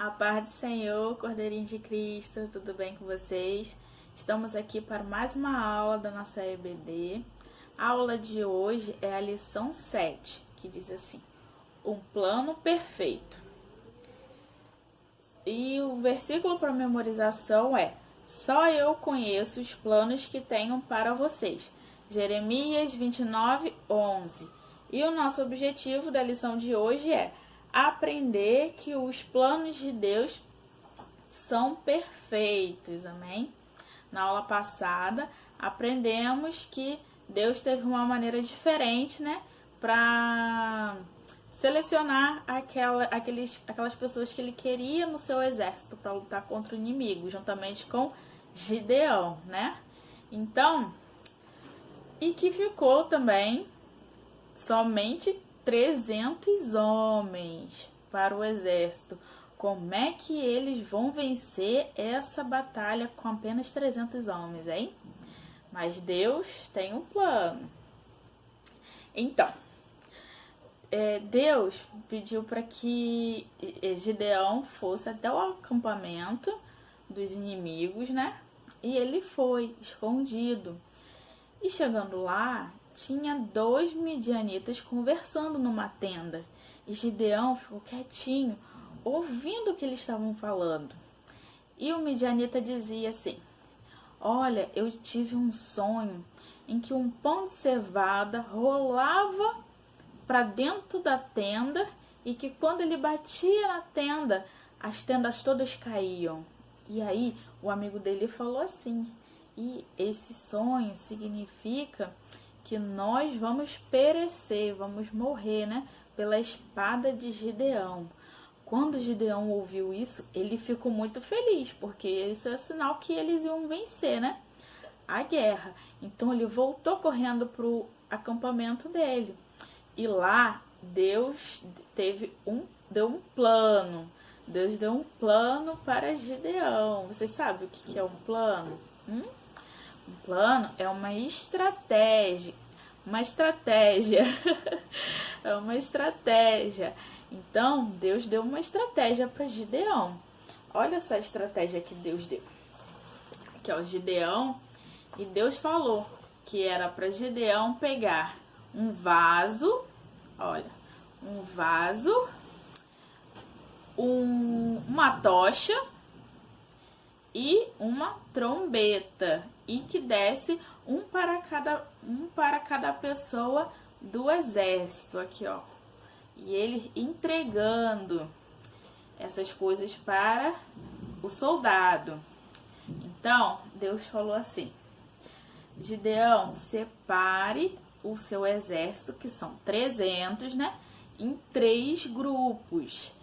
A paz do Senhor, Cordeirinho de Cristo, tudo bem com vocês? Estamos aqui para mais uma aula da nossa EBD. A aula de hoje é a lição 7, que diz assim: um plano perfeito. E o versículo para memorização é: só eu conheço os planos que tenho para vocês. Jeremias 29, 11. E o nosso objetivo da lição de hoje é aprender que os planos de Deus são perfeitos, amém? Na aula passada, aprendemos que Deus teve uma maneira diferente, né, para selecionar aquelas pessoas que ele queria no seu exército para lutar contra o inimigo, juntamente com Gideão, né? Então, e que ficou também somente 300 homens para o exército. Como é que eles vão vencer essa batalha com apenas 300 homens, hein? Mas Deus tem um plano. Então, Deus pediu para que Gideão fosse até o acampamento dos inimigos, né? E ele foi escondido. E chegando lá, tinha 2 midianitas conversando numa tenda. E Gideão ficou quietinho, ouvindo o que eles estavam falando. E o midianita dizia assim: olha, eu tive um sonho em que um pão de cevada rolava para dentro da tenda e que quando ele batia na tenda, as tendas todas caíam. E aí o amigo dele falou assim: e esse sonho significa que nós vamos perecer, vamos morrer, né, pela espada de Gideão. Quando Gideão ouviu isso, ele ficou muito feliz, porque isso é sinal que eles iam vencer, né, a guerra. Então ele voltou correndo para o acampamento dele. E lá Deus deu um plano. Deus deu um plano para Gideão. Vocês sabem o que é um plano? Um plano é uma estratégia. É uma estratégia. Então, Deus deu uma estratégia para Gideão. Olha essa estratégia que Deus deu. Aqui, ó, Gideão. E Deus falou que era para Gideão pegar um vaso. Olha, um vaso. Uma tocha e uma trombeta, e que desse um para cada pessoa do exército, aqui ó, e ele entregando essas coisas para o soldado. Então Deus falou assim: Gideão, separe o seu exército, que são 300, né, em 3 grupos,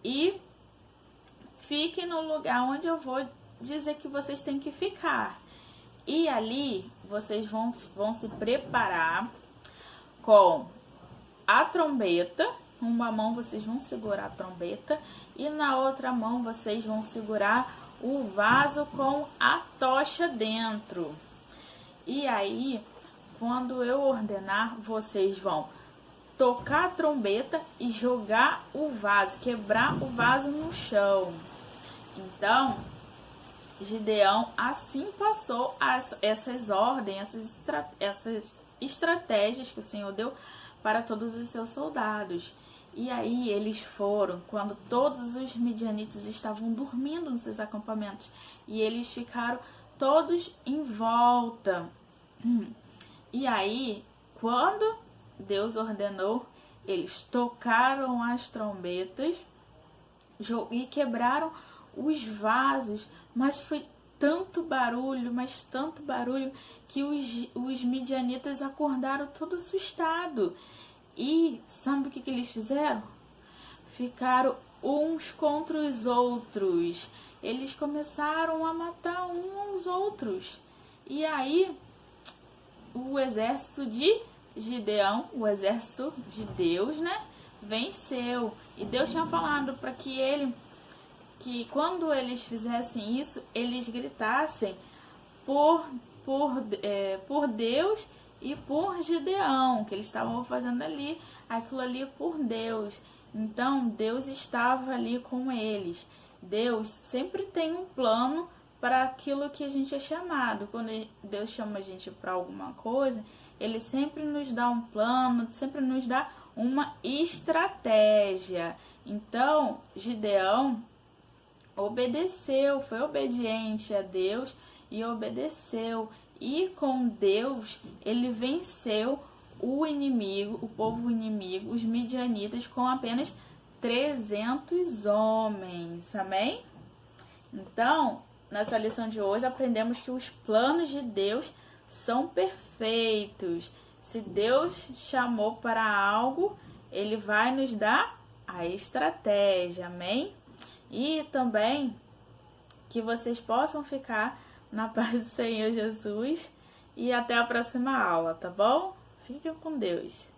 e fiquem no lugar onde eu vou dizer que vocês têm que ficar. E ali vocês vão se preparar com a trombeta. Uma mão vocês vão segurar a trombeta e na outra mão vocês vão segurar o vaso com a tocha dentro. E aí, quando eu ordenar, vocês vão tocar a trombeta e jogar o vaso, quebrar o vaso no chão. Então, Gideão assim passou essas ordens, essas estratégias que o Senhor deu para todos os seus soldados. E aí eles foram, quando todos os midianitas estavam dormindo nos seus acampamentos, e eles ficaram todos em volta. E aí, quando Deus ordenou, eles tocaram as trombetas e quebraram os vasos, mas foi tanto barulho, que os midianitas acordaram todo assustados. E sabe o que eles fizeram? Ficaram uns contra os outros. Eles começaram a matar uns aos outros. E aí o exército de Gideão, o exército de Deus, né, venceu. E Deus tinha falado para que quando eles fizessem isso, eles gritassem por Deus e por Gideão, que eles estavam fazendo aquilo ali por Deus. Então, Deus estava ali com eles. Deus sempre tem um plano para aquilo que a gente é chamado. Quando Deus chama a gente para alguma coisa, Ele sempre nos dá um plano, sempre nos dá uma estratégia. Então, Gideão obedeceu, foi obediente a Deus e obedeceu. E com Deus, ele venceu o inimigo, o povo inimigo, os midianitas, com apenas 300 homens. Amém? Então, nessa lição de hoje, aprendemos que os planos de Deus são perfeitos. Se Deus chamou para algo, Ele vai nos dar a estratégia. Amém? E também que vocês possam ficar na paz do Senhor Jesus. E até a próxima aula, tá bom? Fiquem com Deus.